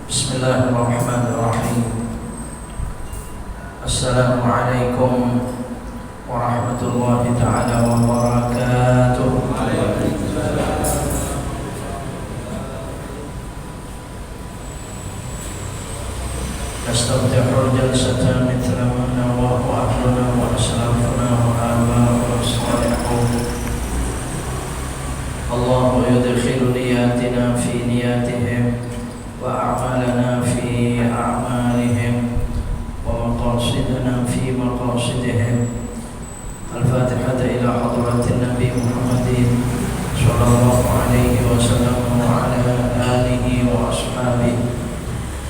Bismillahirrahmanirrahim. Assalamualaikum warahmatullahi ta'ala wabarakatuh. Nastaftihul jalsata mithla ma nawahu ahluna wa aslafuna wa aba'una salihun. Allahu yudkhilu niyatina fi niyatihim wa a'malana fi a'malihim wa maqasidana fi maqasidihim. Al-Fatihah ila hadratin Nabi Muhammadin sallallahu alaihi wasallam wa ala alihi wa ashabihi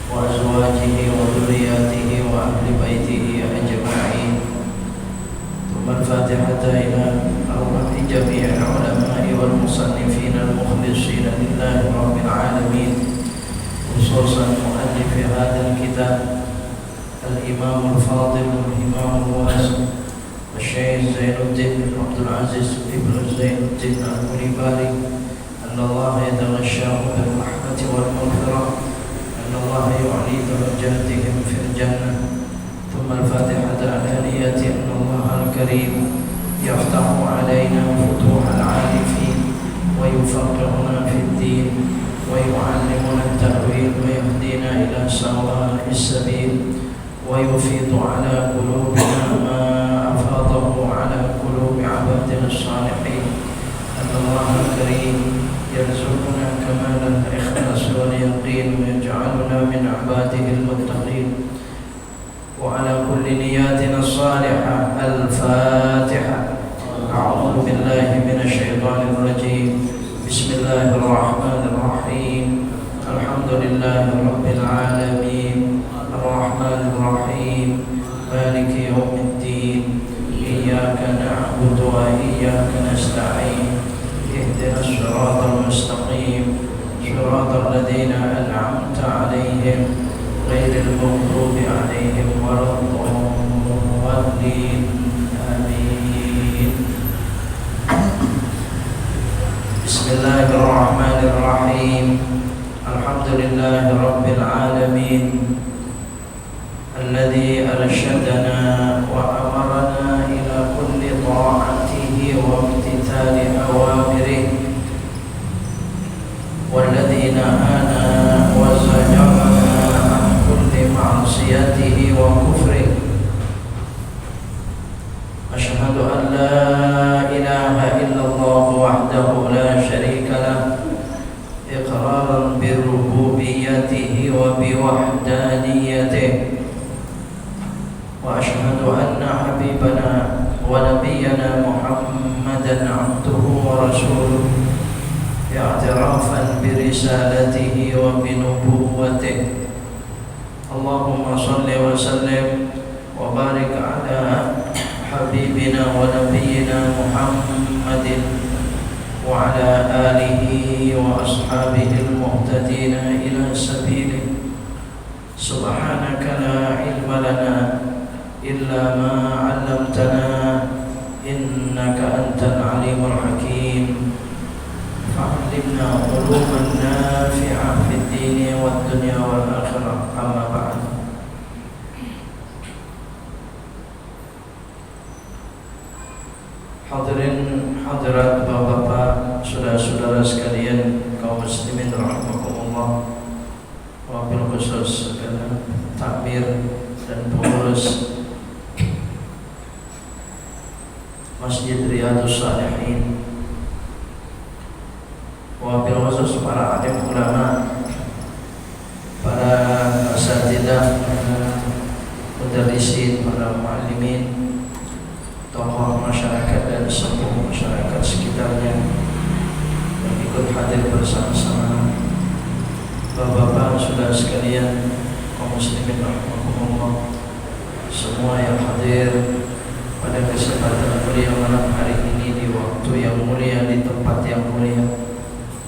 wa azwajihi wa dhurriyyatihi wa ahli baitihi ajma'in. Thumma al-Fatihah ila arwahi jami'il ulama'i wal musannifin al-mukhlisin lillahi rabbil alamin. خصوصا مؤلف هذا الكتاب الإمام الفاضل والإمام الواسع الشيخ زين الدين بن عبد العزيز بن زين الدين الكوليبالي أن الله يتغشاه بالرحمة والمغفرة، أن الله يعلي درجاتهم في الجنة. ثم الفاتحة على نية أن الله الكريم يفتح علينا فتوح العارفين ويفقهنا في الدين ويعلمنا التأويل ويهدينا إلى سواء السبيل ويفيض على قلوبنا ما أفاضه على قلوب عباده الصالحين. أن الله الكريم يرزقنا كمال الإخلاص واليقين ويجعلنا من عباده المتقين. وعلى كل نياتنا الصالحة الفاتحة. أعوذ بالله من الشيطان الرجيم. بسم الله الرحمن الرحيم. الحمد لله رب العالمين الرحمن الرحيم مالك يوم الدين. إياك نعبد وإياك نستعين. اهدنا الصراط المستقيم صراط الذين أنعمت عليهم غير المغضوب عليهم ولا الضالين. آمين. Bismillahirrahmanirrahim. Alhamdulillahi rabbil alamin alladzi arsyadana wa amarna ila kulli ta'atihi wa imtithali awamirihi walladzi nahana wa zajarana an kulli ma'siyatihi wa kufrihi. Asyhadu an la ilaha illallah wahdahu la syarika lah iqraran bi rububiyyatihi wa bi wahdaniyatihi. Wa asyhadu anna habibana wa nabiyyana Muhammadan abduhu wa rasuluh i'tirafan bi risalatihi wa bi nubuwwatihi. Allahumma salli wa sallim wa barik ala habibina wa nabiyyina Muhammadin wa ala alihi wa ashabihi al-muhtadina ila sabilihi. Subhanaka la ilma lana illa ma 'allamtana innaka antal alimul hakim. Fa'allimna uluman nafi'ah fid dini wad dunya wal akhirah. Amma ba'd. Hadirin hadirat bapak-bapak, saudara-saudara sekalian, kaum muslimin rahimakumullah. Wabil khusus segala takmir dan pengurus Masjid Riyadhus Shalihin. Wabil khusus para alim ulama, para asatidzah, mudarrisin, para muallimin, tokoh masyarakat dan sepuh masyarakat sekitarnya yang ikut hadir bersama-sama. Bapak-bapak, saudara sekalian, kaum muslimin rahimakumullah, semua yang hadir pada kesempatan mulia malam hari ini di waktu yang mulia, di tempat yang mulia.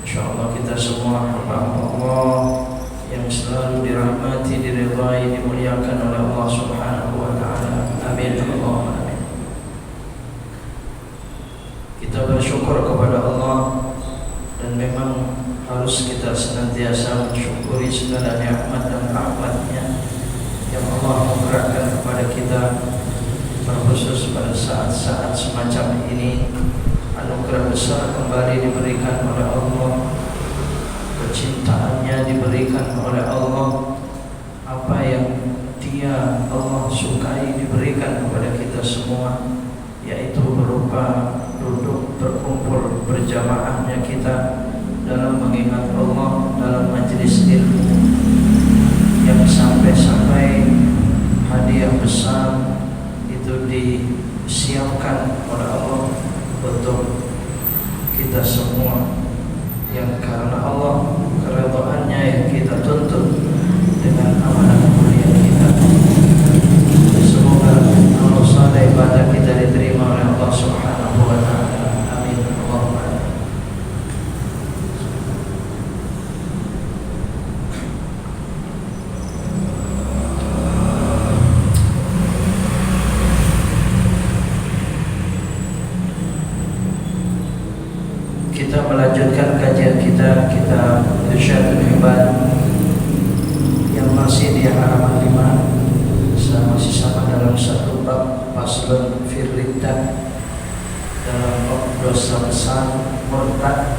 Insyaallah kita semua hamba Allah yang selalu dirahmati, diridhai, dimuliakan oleh Allah Subhanahu wa taala. Amin. Allahumma amin. Kita bersyukur kepada Allah dan memang harus harus kita senantiasa mensyukuri segala nikmat dan rahmat-Nya yang Allah menggerakkan kepada kita, terkhusus pada saat-saat semacam ini. Anugerah besar kembali diberikan oleh Allah, kecintaannya diberikan oleh Allah, apa yang Dia Allah sukai diberikan kepada kita semua, yaitu berupa duduk berkumpul berjamaahnya kita dalam mengingat Allah dalam majelis ilmu yang sampai-sampai hadiah besar itu disiapkan oleh Allah untuk kita semua, yang karena Allah keridhaannya yang kita tuntut dengan amanah mulia kita. Semoga amal saleh ibadah kita diterima oleh Allah Subhanahu wa taala. Amin. Allahumma amin. Kita melanjutkan kajian kita Irsyadul Ibad yang masih di halaman 5, masih sama dalam satu bab, faslun fir riddah, dalam bab dosa besar murtad.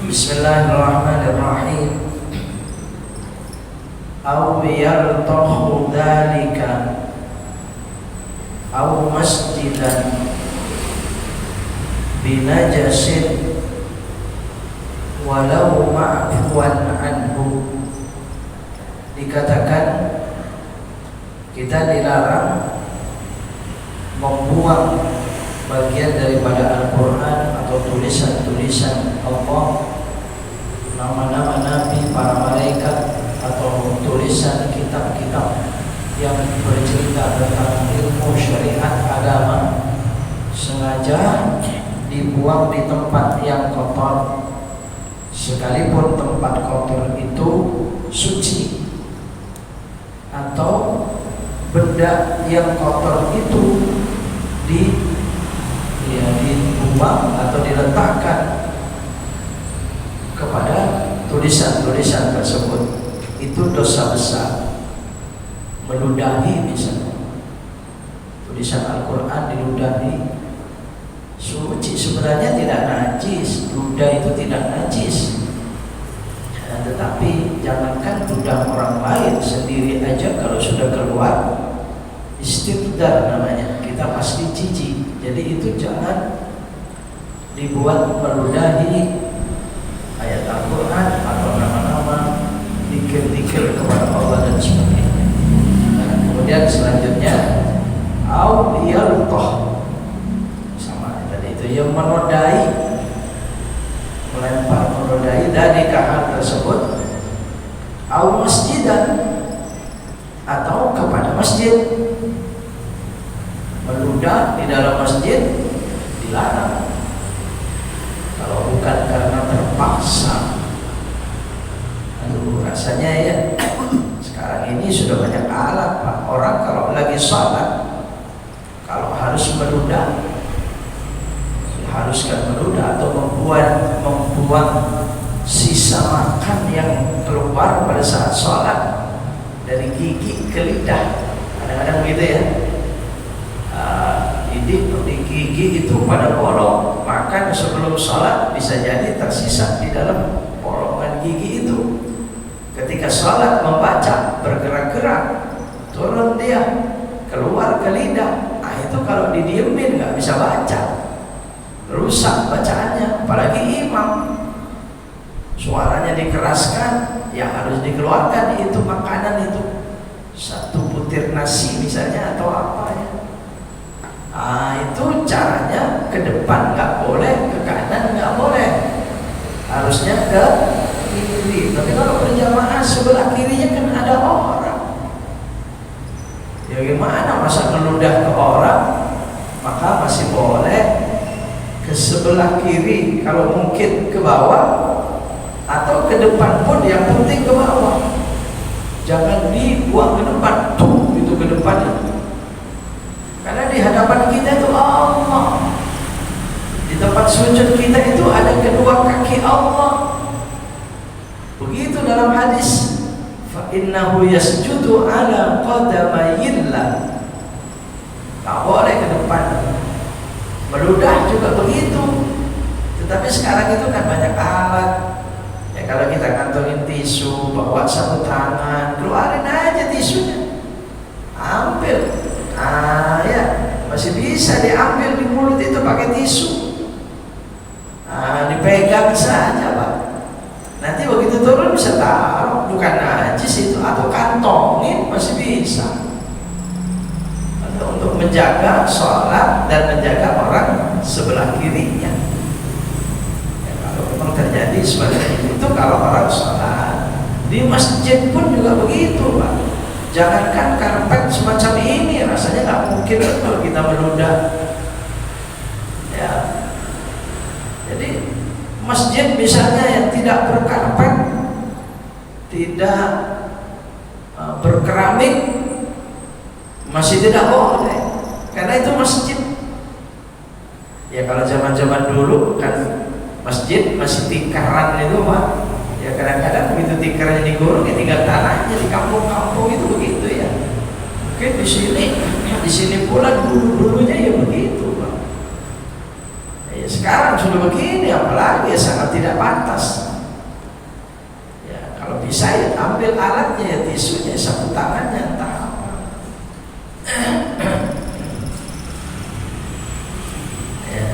Bismillahirrahmanirrahim. Aw yartahu dzalika aw masjidan binajasin walau ma'fuwan anhu. Dikatakan kita dilarang membuang bagian daripada Al-Quran atau tulisan-tulisan Allah, nama-nama Nabi, para malaikat, atau tulisan kitab-kitab yang bercerita tentang ilmu syariat agama, sengaja dibuang di tempat yang kotor, sekalipun tempat kotor itu suci, atau benda yang kotor itu dibuang atau diletakkan kepada tulisan-tulisan tersebut. Itu dosa besar. Meludahi misalnya tulisan Al-Quran, diludahi. Suci sebenarnya tidak najis, ludah itu tidak najis. Tetapi jangankan ludah orang lain, sendiri aja kalau sudah keluar istibdar namanya, kita pasti jijik. Jadi itu jangan dibuat meludahi ayat Al-Quran atau nama-nama, dikir-dikir kepada Allah dan sebagainya. Kemudian selanjutnya au yartah, yang menodai, melempar, menodai dari hal tersebut, au masjidan, atau kepada masjid. Meludah di dalam masjid dilarang kalau bukan karena terpaksa. Aduh, rasanya ya sekarang ini sudah banyak alat, Pak. Orang kalau lagi sholat, kalau harus meludah, haruskan meludah atau membuang sisa makan yang keluar pada saat sholat dari gigi ke lidah. Kadang-kadang gitu ya, di gigi itu pada bolong, makan sebelum sholat bisa jadi tersisa di dalam bolongan gigi itu. Ketika sholat membaca, bergerak-gerak, turun dia, keluar ke lidah. Nah itu kalau didiemin nggak bisa baca, rusak bacaannya. Apalagi imam, suaranya dikeraskan, ya harus dikeluarkan itu makanan itu, satu butir nasi misalnya atau apa ya. Nah itu caranya, ke depan nggak boleh, ke kanan nggak boleh, harusnya ke kiri. Tapi kalau berjamaah sebelah kirinya kan ada orang, ya gimana masa meludah ke orang? Maka masih boleh ke sebelah kiri, kalau mungkin ke bawah, atau ke depan pun, yang penting ke bawah. Jangan dibuang ke depan, tuh itu ke depan itu. Karena di hadapan kita itu Allah, di tempat Tempat sujud kita itu ada kedua kaki Allah. Begitu dalam hadis, fa innahu yasjudu ala qadamayillah. Tak boleh ke depan. Meludah juga begitu. Tetapi sekarang itu kan banyak alat. Ya kalau kita kantongin tisu, bawa sapu tangan, keluarin aja tisunya, ambil. Ya masih bisa diambil di mulut itu pakai tisu. Dipegang saja Pak. Nanti begitu turun bisa taruh, bukan najis itu, atau kantongin masih bisa. Untuk menjaga sholat dan menjaga orang sebelah kirinya. Ya, kalau memang terjadi seperti itu kalau orang sholat di masjid pun juga begitu Pak. Jangankan karpet semacam ini, rasanya nggak mungkin kalau kita meludah. Ya, jadi masjid misalnya yang tidak berkarpet, tidak berkeramik, masih tidak boleh, karena itu masjid. Ya kalau zaman-zaman dulu kan masjid masih tikaran itu Pak. Ya kadang-kadang begitu tikarannya digorong ya tinggal tanahnya di kampung-kampung itu begitu ya. Oke di sini pula dulunya ya begitu Pak. Ya sekarang sudah begini, apalagi ya sangat tidak pantas. Ya kalau bisa ya ambil alatnya ya tisunya, sapu tangannya, entah apa. Ya.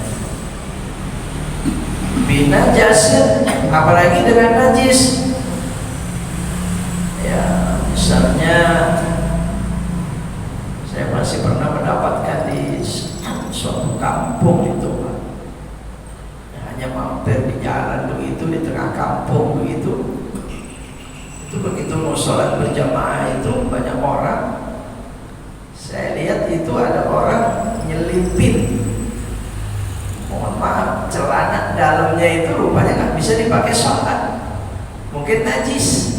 Bina jasad, apalagi dengan najis. Ya misalnya saya masih pernah mendapatkan di suatu kampung itu Pak. Hanya mampir di jalan begitu, di tengah kampung begitu. Itu begitu mau sholat berjamaah itu banyak orang. Saya lihat itu ada orang nyelipin, mohon maaf, celana dalamnya itu rupanya nggak bisa dipakai sholat, mungkin najis.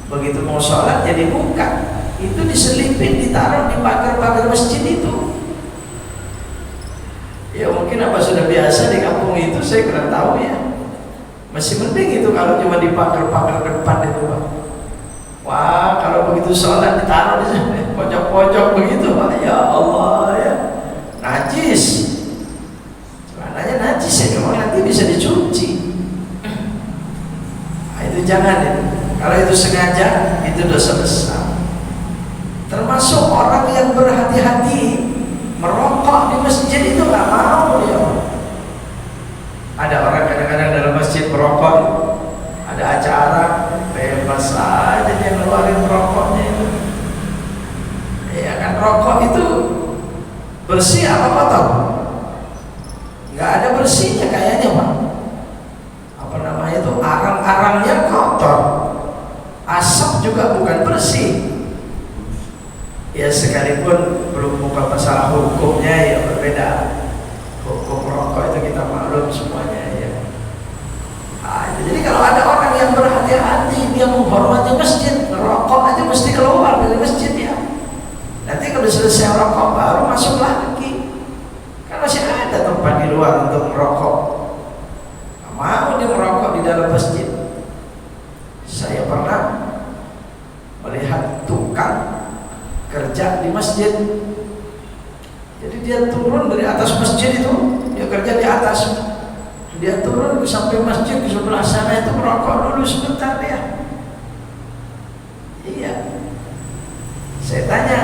Begitu mau sholat jadi buka, itu diselipin, ditaruh di pagar-pagar masjid itu. Ya mungkin apa sudah biasa di kampung itu, saya kurang tahu ya. Masih mending itu kalau cuma di pagar-pagar depan itu Pak. Wah kalau begitu sholat ditaruh di sana, pojok-pojok begitu Pak. Ya Allah ya, najis. Celananya najis ya, memang nanti bisa dicuci. Nah, itu jangan itu. Kalau itu sengaja itu dosa besar. Termasuk orang yang berhati-hati merokok di masjid itu nggak mau ya. Ada orang kadang-kadang dalam masjid merokok, ada acara bebas aja dia ngeluarin rokoknya itu. Ya kan rokok itu bersih apa kotor? Nggak ada bersihnya kayaknya Pak. Apa namanya itu, arang-arangnya kotor, asap juga bukan bersih. Ya sekalipun belum buka masalah hukumnya ya berbeda. Hukum rokok itu kita maklum semuanya ya. Jadi kalau ada orang yang berhati-hati, dia menghormati masjid, rokok aja mesti keluar dari masjid ya. Nanti kalau selesai rokok baru masuk lagi. Kan masih ada tempat di luar untuk merokok. Mau dia merokok di dalam masjid. Saya pernah melihat tukang kerja di masjid. Jadi dia turun dari atas masjid itu, dia kerja di atas. Dia turun sampai masjid di sebelah sana itu merokok dulu sebentar ya. Iya. Saya tanya,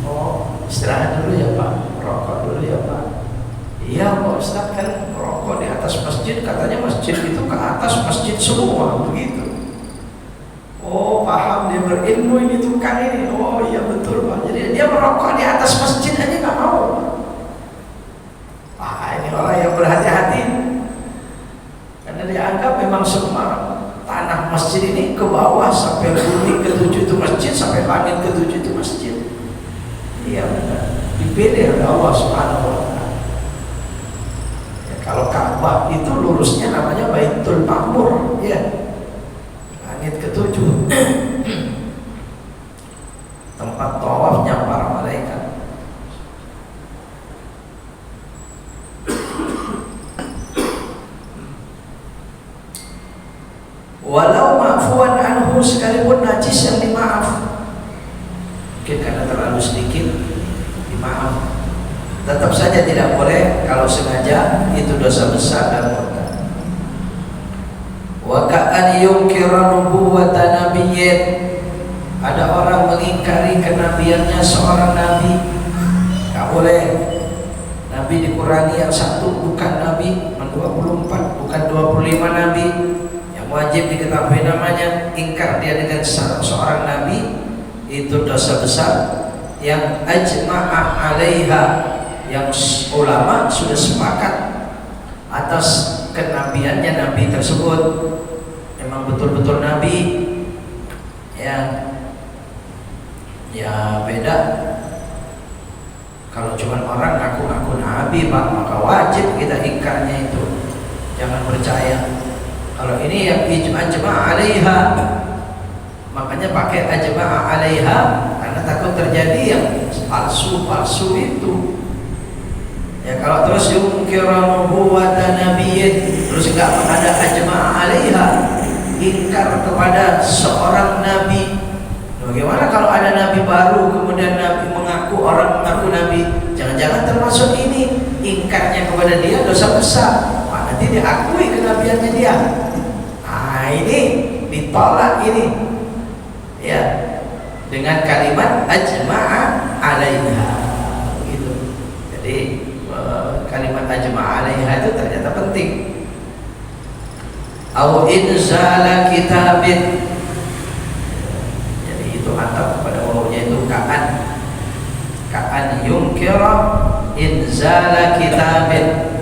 oh istirahat dulu ya Pak, merokok dulu ya Pak. Iya Pak Ustaz, kan merokok di atas masjid, katanya masjid itu ke atas masjid semua begitu. Oh paham, dia berilmu ini tukang ini. Oh iya betul Pak. Jadi dia merokok di atas masjid aja nggak mau. Ini orang yang berhati-hati. Karena dianggap memang semua tanah masjid ini ke bawah sampai bumi ketujuh itu masjid, sampai langit ketujuh itu masjid. Iya benar. Dipilih oleh Allah Subhanahu Wa Taala. Ya, kalau Ka'bah itu lurusnya namanya Baitul Ma'mur, ya. Langit ketujuh. Tempat tawafnya para malaikat. walau ma'fuwan anhu, sekalipun najis yang dimaaf, mungkin karena terlalu sedikit dimaaf, tetap saja tidak boleh. Kalau sengaja itu dosa besar dan murtad. Wa ka'an yunkira nubuwata nabiyyin, ada orang mengingkari kenabiannya seorang nabi. Gak boleh. Nabi dikurangi yang satu, bukan nabi, 24, bukan 25 nabi yang wajib diketahui namanya. Ingkar dia dengan seorang nabi, itu dosa besar yang ajma'ah 'alaiha, yang ulama sudah sepakat atas kenabiannya nabi tersebut. Memang betul-betul nabi. Ya beda kalau cuma orang ngaku-ngaku nabi, Pak, maka wajib kita ingkarnya itu, jangan percaya. Kalau ini yang ajma' 'alaiha, makanya pakai ajma' 'alaiha, karena takut terjadi yang palsu-palsu itu. Ya kalau terus yungkira nubuwata nabiyyin, terus enggak ada ajma' 'alaiha, ingkar kepada seorang nabi. Bagaimana kalau ada nabi baru, kemudian nabi orang mengaku nabi? Jangan-jangan termasuk ini ingkarnya kepada dia dosa besar. Nanti diakui kenabiannya dia. Nah ini ditolak ini, ya, dengan kalimat ajma'a 'alaiha gitu. Jadi kalimat ajma'a 'alaiha itu ternyata penting. Au inzala kitabin, atap pada wawunya itu ka'an yunkira inzala kitabin,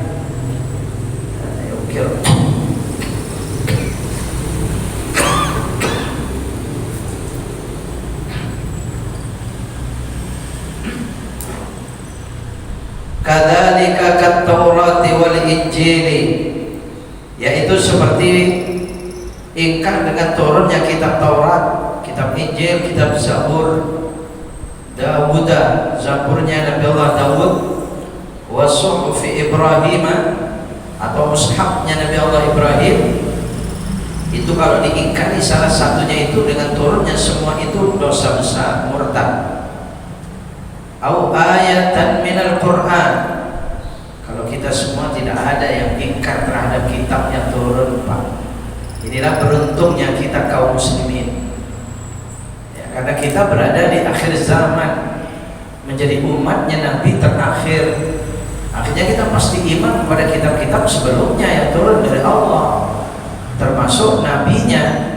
yunkir. Kadzalika kat-taurati wal injili, yaitu seperti ingkar dengan turunnya kitab Taurat, kitab Injil, kitab Zabur, Dawuda, Zaburnya Nabi Allah Dawud, wa suhufi Ibrahim, atau mushafnya Nabi Allah Ibrahim. Itu kalau diingkari salah satunya itu dengan turunnya semua itu dosa besar, murtad. Au ayatan minal Quran, kalau kita semua tidak ada yang ingkar terhadap kitab yang turun, Pak. Inilah beruntungnya kita kaum muslimin, ya, karena kita berada di akhir zaman, menjadi umatnya Nabi terakhir. Akhirnya kita pasti iman kepada kitab-kitab sebelumnya yang turun dari Allah, termasuk nabinya.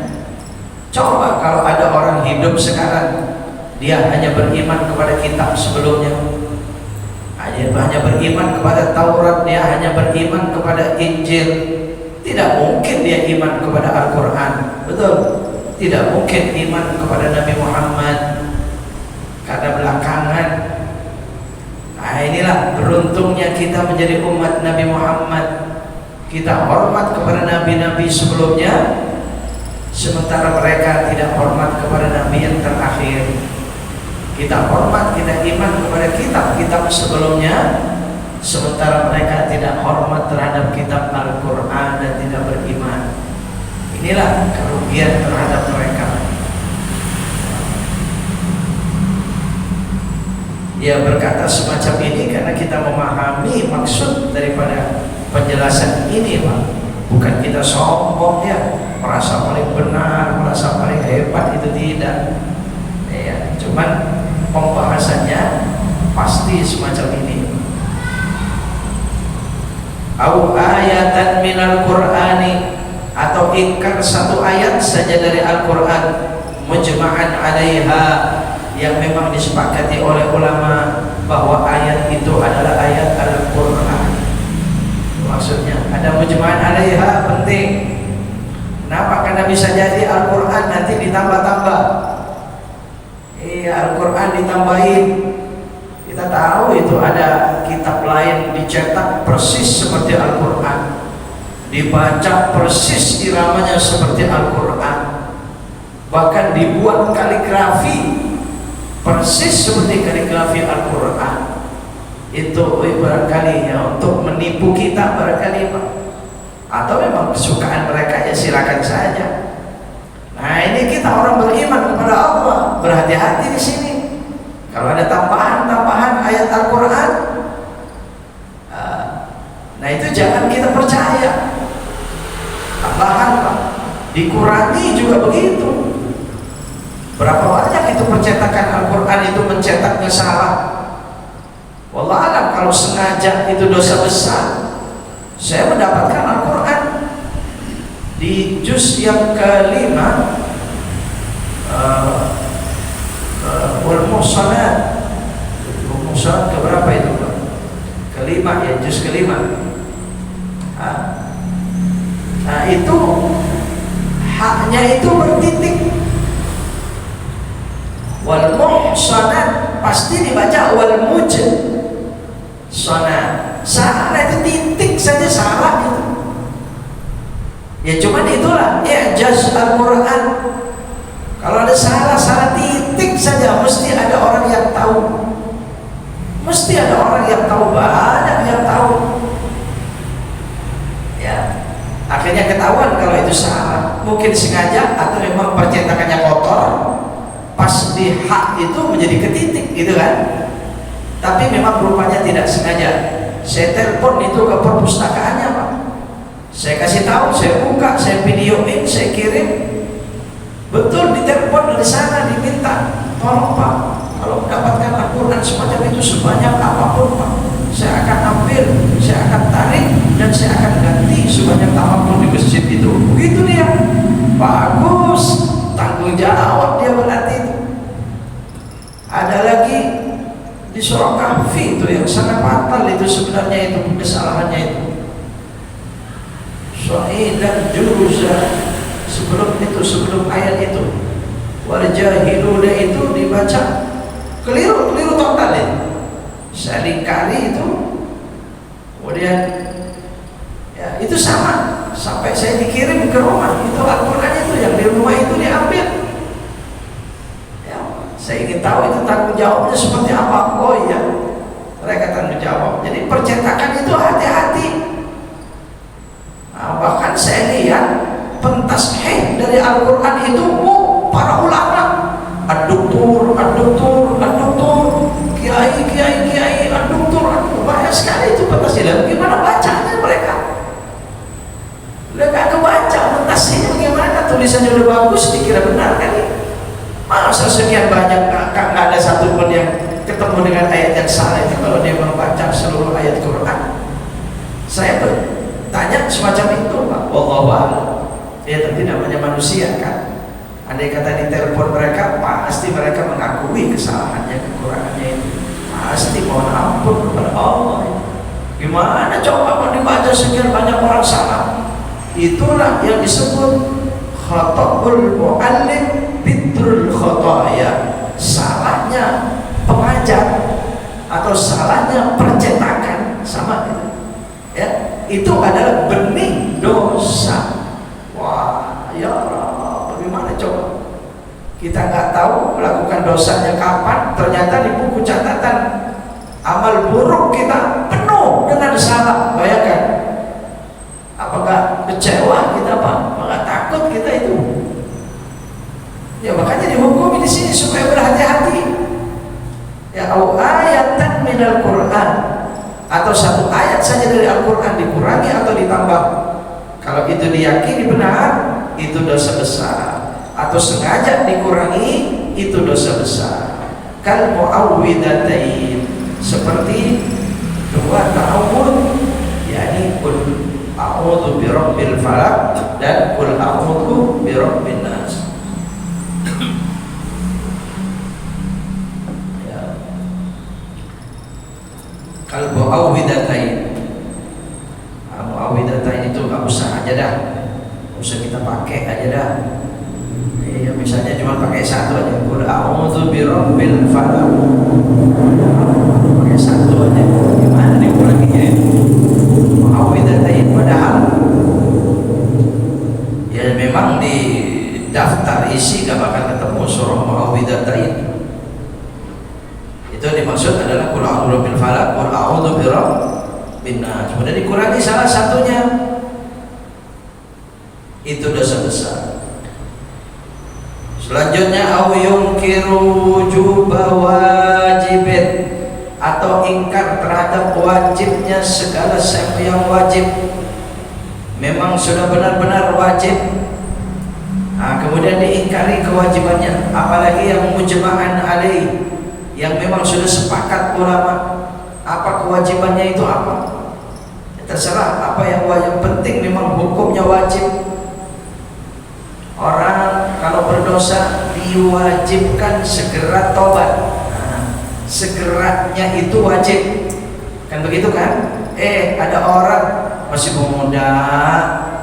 Coba kalau ada orang hidup sekarang, dia hanya beriman kepada kitab sebelumnya, hanya beriman kepada Taurat, dia hanya beriman kepada Injil, tidak mungkin dia iman kepada Al-Quran. Betul? Tidak mungkin iman kepada Nabi Muhammad, karena belakangan. Nah inilah beruntungnya kita menjadi umat Nabi Muhammad. Kita hormat kepada nabi-nabi sebelumnya, sementara mereka tidak hormat kepada nabi yang terakhir. Kita hormat, kita iman kepada kitab-kitab sebelumnya, sementara mereka tidak hormat terhadap kitab Al-Quran dan tidak beriman. Inilah kerugian terhadap mereka. Dia berkata semacam ini karena kita memahami maksud daripada penjelasan ini, Pak. Bukan kita sombong ya, merasa paling benar, merasa paling hebat, itu tidak. Ya, cuman pembahasannya pasti semacam ini. Au ayatan minal Qur'ani, atau ingkar satu ayat saja dari Al-Quran, mujma'an 'alaiha, yang memang disepakati oleh ulama bahwa ayat itu adalah ayat Al-Quran. Maksudnya ada mujma'an 'alaiha, penting. Kenapa? Karena bisa jadi Al-Quran nanti ditambah-tambah. Iya, Al-Quran ditambahin. Kita tahu itu ada kitab lain dicetak persis seperti Al-Quran, dibaca persis iramanya seperti Al-Quran, bahkan dibuat kaligrafi persis seperti kaligrafi Al-Quran. Itu barangkali ya untuk menipu kita barangkali, Pak. Atau memang kesukaan mereka, ya silakan saja. Nah, ini kita orang beriman kepada Allah, berhati-hati di sini. Kalau ada tambahan-tambahan ayat Al-Quran, nah itu jangan kita percaya. Tambahan, Pak. Dikurangi juga begitu. Berapa banyak itu percetakan Al-Quran itu mencetaknya salah. Wallahualam, kalau sengaja itu dosa besar. Saya mendapatkan Al-Quran di juz yang kelima, wal muhsanat keberapa itu, Pak? Kelima ya, juz kelima. Nah itu haknya itu bertitik. Wal muhsanat pasti dibaca wal mujsanat. Salah itu titik saja salah itu. Ya cuman itulah i'jaz Al-Quran. Kalau ada salah titik saja mesti ada orang yang tahu. Mesti ada orang yang tahu, banyak yang tahu. Ya, akhirnya ketahuan kalau itu salah. Mungkin sengaja atau memang percetakannya kotor. Pas di hak itu menjadi ketitik gitu kan. Tapi memang rupanya tidak sengaja. Saya telepon itu ke perpustakaannya, Pak. Saya kasih tahu, saya buka, saya videoin, saya kirim. Betul ditelepon dari sana, diminta, tolong Pak, kalau mendapatkan Al-Quran semacam itu sebanyak apapun Pak, saya akan ambil, saya akan tarik, dan saya akan ganti sebanyak apapun di masjid itu. Begitu dia. Bagus, tanggung jawab dia berarti itu. Ada lagi di surah Kahfi itu yang sangat fatal itu sebenarnya itu kesalahannya itu. Su'idan juruza, sebelum ayat itu warjahiluna itu dibaca keliru total itu. Salingkari itu, kemudian ya itu sama, sampai saya dikirim ke rumah itu Al-Quran itu yang di rumah itu diambil. Ya, saya ingin tahu itu tanggung jawabnya seperti apa. Oh iya, mereka tanggung jawab. Jadi percetakan itu hati-hati. Nah, bahkan saya lihat pentasheh dari Al-Quran itu para ulama, ad-doktor, kiai, ad-doktor, banyak sekali itu pentasheh. Gimana bacanya mereka? Udah gak kebaca pentashehnya bagaimana, tulisannya udah bagus, dikira benar kan? Masa sekian banyak gak ada satupun yang ketemu dengan ayat yang salah itu kalau dia membaca seluruh ayat Quran. Saya tanya semacam itu, Pak. Wallahu a'lam. Ya tapi namanya manusia kan. Andai kata ditelepon mereka, pasti mereka mengakui kesalahannya, kekurangannya itu. Pasti mohon ampun kepada Allah. Gimana coba mau dibaca sekian banyak orang salah? Itulah yang disebut khata'ul mu'allim bitrul khata'ya. Salahnya pengajar atau salahnya percetakan sama itu. Ya, itu adalah benih dosa. Wah, ya Allah, bagaimana coba? Kita nggak tahu melakukan dosanya kapan, ternyata di buku catatan amal buruk kita penuh dengan salah. Bayangkan, apakah kecewa kita, Pak? Apakah takut kita itu? Ya makanya dihukumi di sini supaya berhati-hati. Ya, ayatan minal Quran, atau satu ayat saja dari Al-Quran dikurangi atau ditambah, kalau itu diyakini benar, itu dosa besar. Atau sengaja dikurangi, itu dosa besar. Kal mu'awwidatain, seperti dua ta'awud, yakni qul a'udzu birabbil falaq dan qul a'udzu birabbin nas. Kal mu'awwidatain, mu'awwidatain itu nggak usah aja dah, nggak usah kita pakai aja dah. Ya misalnya cuma pakai satu aja, qul a'udzu birabbil falaq, pakai satu aja. Gimana dikuranginya itu? Mu'awwidatain, padahal ya memang di daftar isi gak bakal ketemu surah mu'awwidatain. Itu dimaksud adalah qul a'udzu birabbil falaq, qul a'udzu birabbin nas. Kemudian dikurangi salah satunya, itu dosa besar. Selanjutnya au yungkiru wujuba wajibin, atau ingkar terhadap wajibnya segala sesuatu yang wajib, memang sudah benar-benar wajib. Kemudian diingkari kewajibannya, apalagi yang mujma'an alaih, yang memang sudah sepakat ulama apa kewajibannya itu apa. Terserah apa yang wajib, penting memang hukumnya wajib. Orang kalau berdosa diwajibkan segera tobat. Segeranya itu wajib, kan begitu kan? Ada orang masih muda,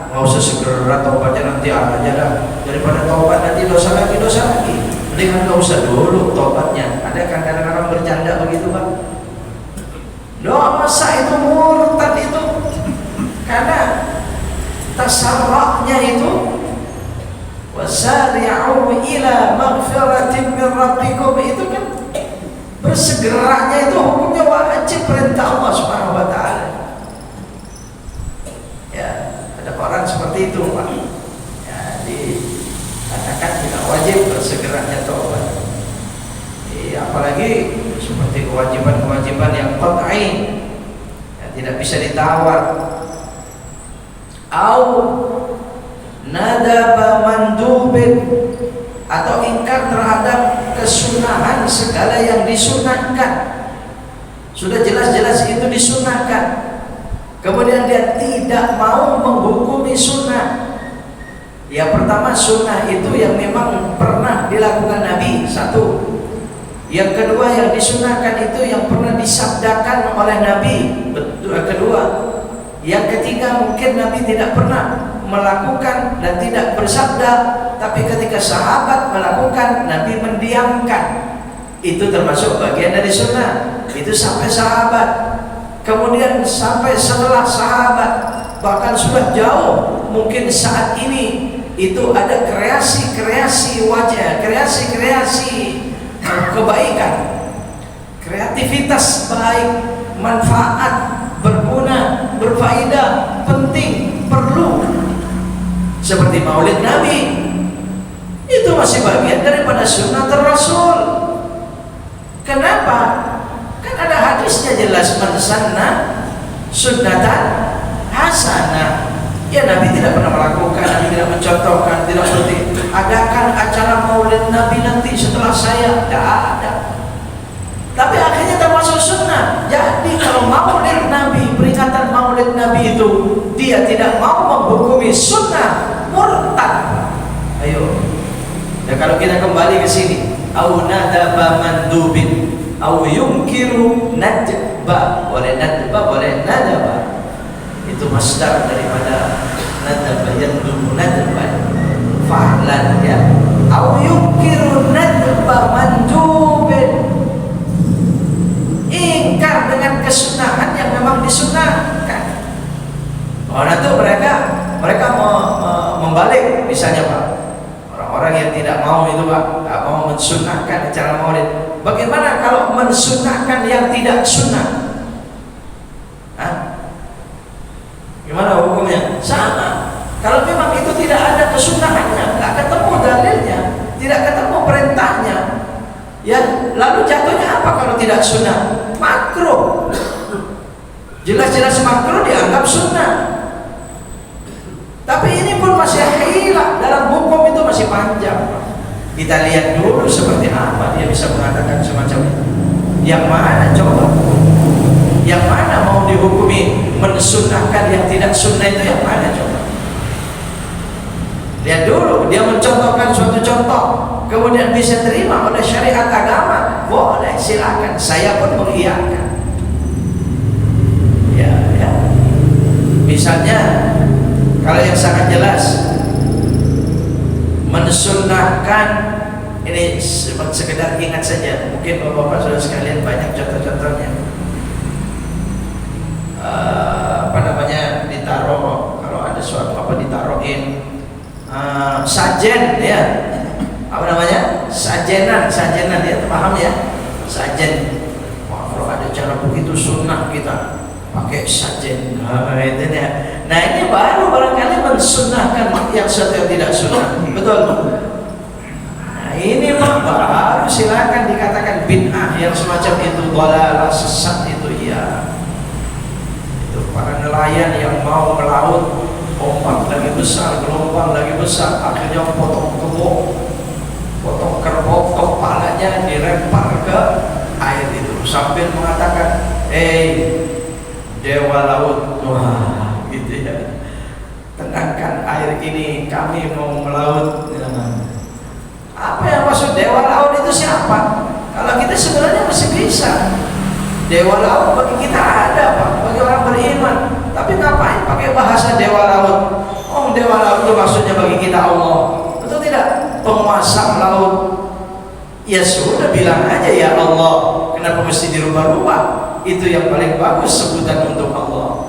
nggak usah segera tobatnya, nanti aja dah, daripada tobat nanti dosa lagi, mendingan nggak usah dulu tobatnya. Ada kan kadang-kadang bercanda begitu Pak? Doa masa itu murtad itu, karena tasarrahnya itu wasari'u ila maghfiratin min rabbikum, itu kan bersegeranya itu hukumnya wajib, perintah Allah Subhanahu wa taala. Ya, ada orang seperti itu Pak. Ya, dikatakan tidak wajib bersegeranya taubat. Apalagi seperti kewajiban-kewajiban yang qat'i, ya, tidak bisa ditawar. Au nadaba mandubin, atau ingkar terhadap kesunahan segala yang disunahkan. Sudah jelas-jelas itu disunahkan, kemudian dia tidak mau menghukumi sunnah. Ya, pertama sunnah itu yang memang pernah dilakukan Nabi, satu. Yang kedua yang disunahkan itu yang pernah disabdakan oleh Nabi, kedua. Yang ketiga mungkin Nabi tidak pernah melakukan dan tidak bersabda, tapi ketika sahabat melakukan, Nabi mendiamkan. Itu termasuk bagian dari sunnah. Itu sampai sahabat, kemudian sampai setelah sahabat, bahkan sudah jauh, mungkin saat ini itu ada kreasi-kreasi wajah, kreasi-kreasi kebaikan, kreativitas baik, manfaat, berguna, berfaedah, penting, perlu, seperti maulid Nabi. Itu masih bagian daripada sunnah Rasul. Kenapa? Kan ada hadisnya jelas, man sanna sunnatan hasanah. Ya, Nabi tidak pernah melakukan, Nabi tidak mencontohkan, tidak seperti adakan acara maulid Nabi nanti setelah saya, tidak ada. Tapi akhirnya termasuk sunnah. Jadi kalau maulid Nabi, peringatan maulid Nabi itu dia tidak mau menghukumi sunnah, murtad. Ayo. Dan kalau kita kembali ke sini, au nadaba mandubin, au yungkiru nadba, boleh nadba, boleh nadaba. Itu masdar daripada nadaba, yandubu nadba, fa'lan, ya. Au yungkiru nadba mandubin, ingkar dengan kesunahan yang memang disunahkan. Orang itu mereka membalik, misalnya Pak, orang-orang yang tidak mau itu Pak, tidak mau mensunahkan acara maulid. Bagaimana kalau mensunahkan yang tidak sunnah? Gimana hukumnya? Sama. Kalau memang itu tidak ada kesunahannya, tidak ketemu dalilnya, tidak ketemu perintahnya, ya, lalu jatuhnya apa kalau tidak sunnah? Makruh. Jelas-jelas makruh dianggap sunnah. Tapi ini pun masih hilang, dalam hukum itu masih panjang. Kita lihat dulu seperti apa dia bisa mengatakan semacam itu. Yang mana coba? Yang mana mau dihukumi mensunnahkan yang tidak sunnah itu, yang mana coba? Lihat dulu, dia mencontohkan suatu contoh, kemudian bisa terima oleh syariat agama, boleh, silakan, saya pun mengiyakan. Ya. Misalnya, kalau yang sangat jelas, mensunnahkan, ini sekedar ingat saja, mungkin bapak-bapak saudara sekalian banyak contoh-contohnya. Ditaruh, kalau ada suatu ditaruhin sajen, ya, sajenan ya, paham ya, sajen. Wah, kalau ada cara begitu sunnah kita pakai sajen, itu ya. Nah, ini baru barangkali mensunnahkan yang suatu yang tidak sunnah, betul. baru silakan dikatakan bid'ah yang semacam itu, dhalalah, sesat itu ya. Itu para nelayan yang mau melaut, ombak lagi besar, gelombang lagi besar, akhirnya potong kerbau, kepalanya dilempar ke air itu sambil mengatakan, dewa laut, wah gitu ya, tenangkan air ini, kami mau melaut. Apa yang maksud dewa laut itu siapa? Kalau kita sebenarnya masih bisa. Dewa laut bagi kita ada, Pak, bagi orang beriman. Tapi ngapain pakai bahasa dewa laut? Oh, dewa laut itu maksudnya bagi kita Allah. Betul tidak? Penguasa laut. Ya sudah, bilang aja ya Allah. Kenapa mesti dirubah-rubah? Itu yang paling bagus sebutan untuk Allah.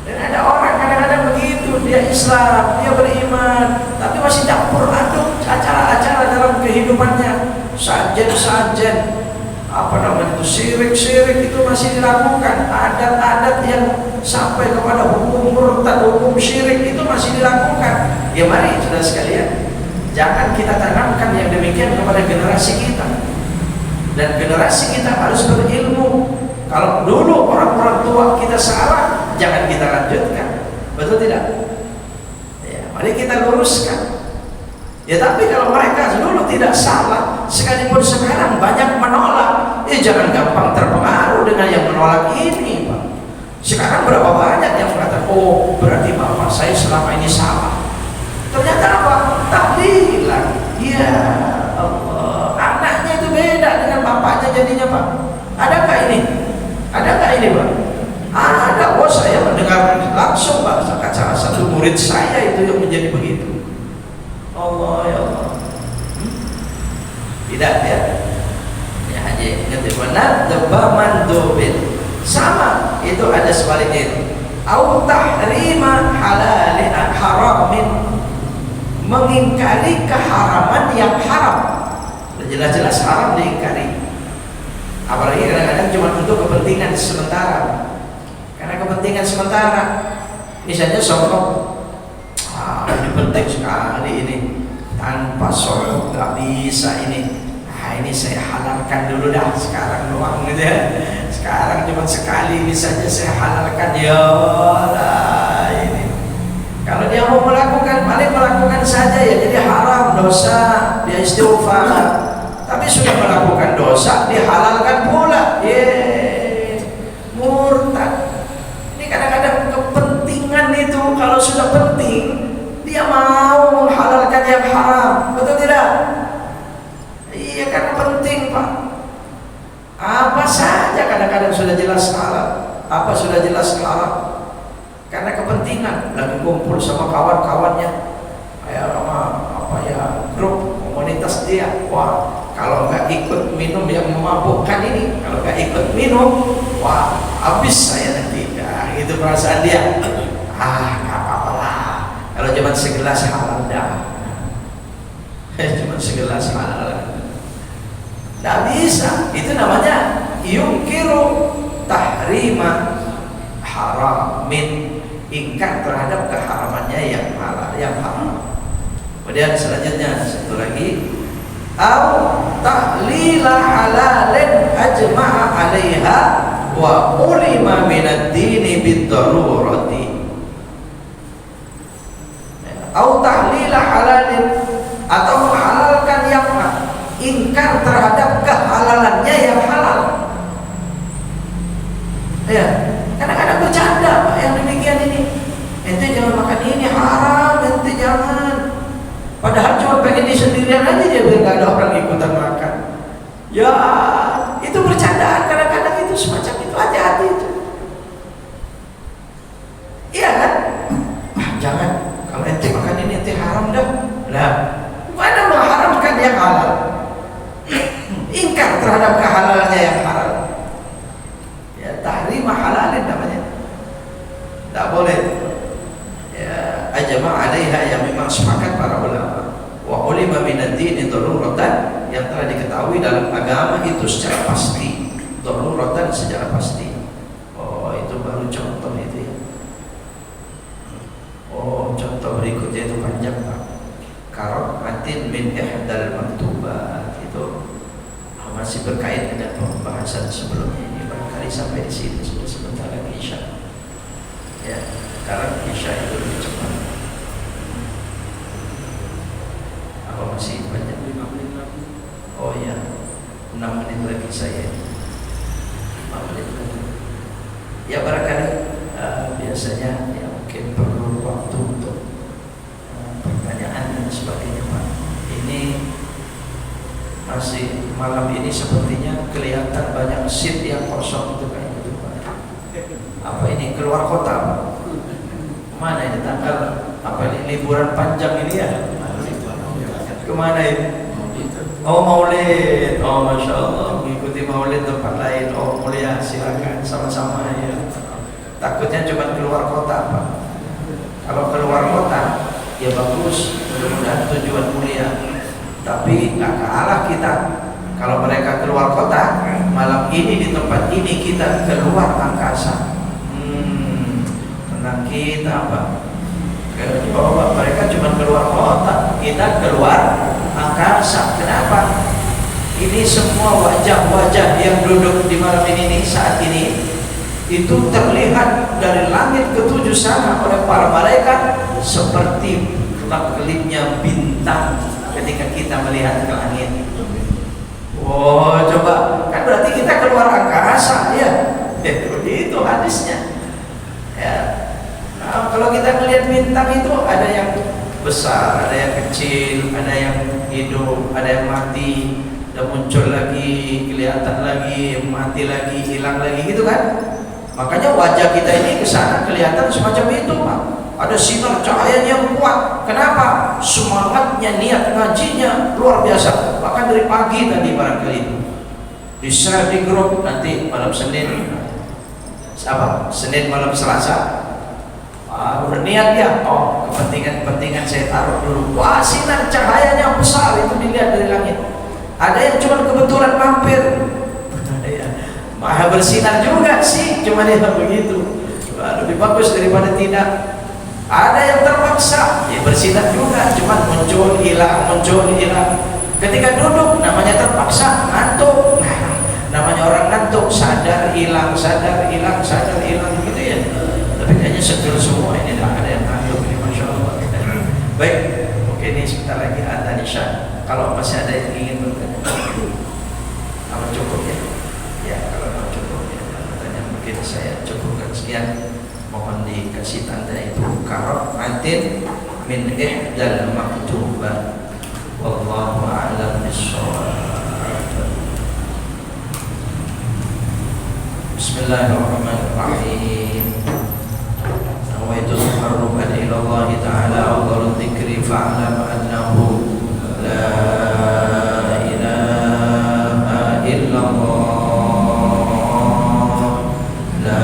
Dan ada orang kadang-kadang begitu, dia Islam, dia beriman, tapi masih campur aduk acara-acara dalam kehidupannya, sajen-sajen, apa namanya itu, syirik-syirik itu masih dilakukan, adat-adat yang sampai kepada hukum murtad, hukum syirik itu masih dilakukan. Ya mari saudara sekalian, jangan kita tanamkan yang demikian kepada generasi kita. Dan generasi kita harus berilmu. Kalau dulu orang-orang tua kita salah, jangan kita lanjutkan. Betul tidak? Ya, mari kita luruskan. Ya, tapi kalau mereka dulu tidak salah, sekalipun sekarang banyak menolak, jangan gampang terpengaruh dengan yang menolak ini, Pak. Sekarang berapa banyak yang mengatakan, oh berarti bapak saya selama ini salah. Ternyata apa? Tahlilan. Ya Allah, anaknya itu beda dengan bapaknya jadinya, Pak. Adakah ini? Adakah ini, Pak? Ada. Oh, saya mendengar langsung, Pak, salah satu murid saya itu yang menjadi begitu. Allah ya Allah. Tidak ya. Ya hanya ingat benar debaman dobin. Sama, itu ada sebaliknya itu. Au tahrima halalin haramin, mengingkari keharaman yang haram. Jelas-jelas haram diingkari. Apalagi kadang-kadang cuma untuk kepentingan sementara. Karena kepentingan sementara, misalnya sokok, ini penting sekali ini, tanpa sokok gak bisa ini. Ini saya halalkan dulu dah sekarang doang gitu ya. Sekarang cuma sekali ini saja saya halalkan, ya Allah ini. Kalau dia mau melakukan, paling melakukan saja ya, jadi haram, dosa, dia istighfar. Tapi sudah melakukan dosa, dihalalkan pula, murtad. Ini kadang-kadang kepentingan itu, kalau sudah penting, dia mau menghalalkan yang haram, betul tidak? Iya, karena penting, Pak. Apa saja kadang-kadang sudah jelas halal, apa sudah jelas haram. Karena kepentingan, lagi kumpul sama kawan-kawannya, kayak sama apa ya, grup komunitas dia. Wah, kalau nggak ikut minum yang memabukkan ini, kalau nggak ikut minum, wah habis saya nanti. Nah, itu perasaan dia. Nggak apa-apa lah. Kalau cuma segelas halal dah. Cuma segelas halal. Nggak bisa. Itu namanya yungkiru tahrima haramin, ingkar terhadap keharamannya yang halal, yang haram. Kemudian selanjutnya satu lagi, au tahlila halalin ajma'a 'alaiha wa ulima minad dini bid-darurati. Au tahlila halalin, atau menghalalkan yang ingkar terhadap kehalalannya yang halal. Ya, kadang-kadang bercanda, Pak, yang demikian ini. Ente jangan makan ini, haram, ente jangan. Padahal cuma pengen di sendirian aja dia, biar gak ada orang ikutan makan. Ya, itu bercandaan kadang-kadang itu semacam itu, hati-hati itu. Iya kan? Jangan, kalau ente makan ini ente haram dah. Nah, mana mengharamkan yang halal? Ingkar terhadap kehalalannya yang halal. Ya, tahrim halalin namanya. Tak boleh. Ya, ajma' 'alaiha, yang memang sepakat para ulama. Wa ulima minad dini daruratan, yang telah diketahui dalam agama itu secara pasti. Daruratan secara pasti. Oh, itu baru contoh itu ya. Oh, contoh berikutnya itu panjang, Pak. Kalau salatin min ihdal maktubat. Itu masih berkait dengan pembahasan sebelumnya ini. Barangkali sampai di sini sudah sebentar lagi Isya. Ya, sekarang Isya itu lebih cepat. Apa masih banyak? 5 menit lagi. Oh ya, 6 menit lagi saya. 5 menit lagi. Ya barangkali biasanya ya mungkin perlu waktu untuk pertanyaan dan sebagainya Pak. Ini masih malam ini sepertinya kelihatan banyak seat yang kosong itu kayak gitu Pak. Apa ini keluar kota Pak? Mana ini tanggal apa ini liburan panjang ini ya? Kemana ini? Oh Maulid. Oh Masya Allah, mengikuti Maulid tempat lain. Oh mulia, silakan sama-sama ya. Takutnya cuma keluar kota Pak. Kalau keluar kota ya bagus, mudah-mudahan tujuan mulia. Tapi nggak kalah kita. Kalau mereka keluar kota, malam ini di tempat ini kita keluar angkasa. Tenang kita apa? Coba mereka cuma keluar kota, kita keluar angkasa. Kenapa? Ini semua wajah-wajah yang duduk di malam ini saat ini itu terlihat dari langit ketujuh sana oleh para malaikat seperti kelip-kelipnya bintang ketika kita melihat ke langit. Oh coba, kan berarti kita keluar angkasa ya. Begitu hadisnya. Ya. Nah, kalau kita melihat bintang itu ada yang besar, ada yang kecil, ada yang hidup, ada yang mati, dan muncul lagi, kelihatan lagi, mati lagi, hilang lagi, gitu kan? Makanya wajah kita ini kesana kelihatan semacam itu Pak. Ada sinar cahaya yang kuat. Kenapa? Semangatnya, niat ngajinya luar biasa. Bahkan dari pagi tadi barangkali di share di grup, nanti malam Senin apa? Senin malam Selasa. Berniat ya, oh kepentingan saya taruh dulu. Wah sinar cahayanya besar itu dilihat dari langit. Ada yang cuma kebetulan mampir, maha bersinar juga sih, cuma dia begitu. Lebih bagus daripada tidak. Ada yang terpaksa, ya bersinar juga, cuma muncul hilang, muncul hilang. Ketika duduk, namanya terpaksa, ngantuk. Namanya orang ngantuk, sadar hilang, sadar hilang, sadar hilang, gitu ya. Tapi kayaknya seger semua ini, tidak ada yang ngantuk ini, Masya Allah. Baik, oke ini sebentar lagi adzan Isya. Kalau masih ada yang ingin bertanya, apa cukup ya? Ya, kalau mau cukup ya, bertanya mungkin saya cukupkan sekian. Mohon dikasih tanda itu karomatin min ihdal maktubah. Wallahu a'lam bishawab. Bismillahirrahmanirrahim. Nawaitu taharrukan ila Allah Ta'ala afdalul dzikri fa'lam annahu la ilaha illallah, la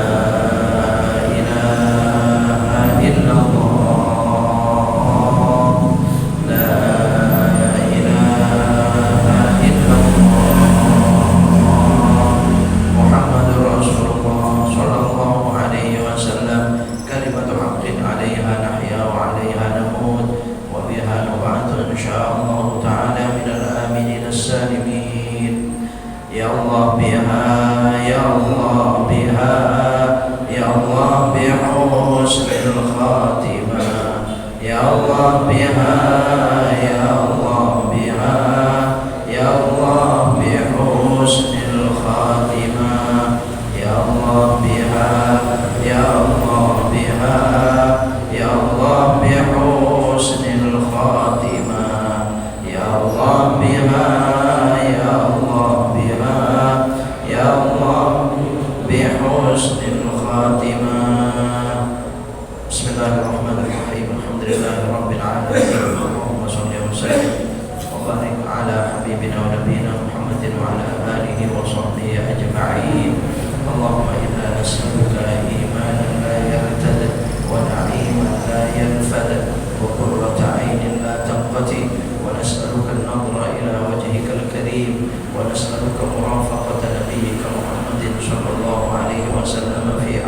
ilaha illallah, la ilaha illallah, Muhammadur Rasulullah sallallahu alaihi wasallam. Kalimatu haqqin 'alaiha nahya wa 'alaiha namut wa biha nub'atu insyaallah ta'ala minal aminin as-salimin. Ya Allah biha, ya Allah biha, ya Allah bihusnil khatimah. Ya Allah biha, ya Allah biha, ya Allah bihusnil khatimah. Ya Allah biha, ya Allah biha, ya Allah bihusnil khatimah. Ya Allah biha, ya Allah biha, ya Allah bihusnil khatimah. Bismillahirrahmanirrahim. Alhamdulillahirabbil alamin. Allahumma shalli wa sallim wa barik ala habibina wa nabiyina Muhammadin wa ala alihi wa sahbihi ajma'in. Allahumma inna nas'aluka imanan la yartad wa na'iman la yanfad wa qurrata 'ainin la tanqati wa nas'aluka an-nadhra ila wajhikal karim wa nas'aluka murafaqata nabiyyika Muhammadin sallallahu alaihi wasallam fi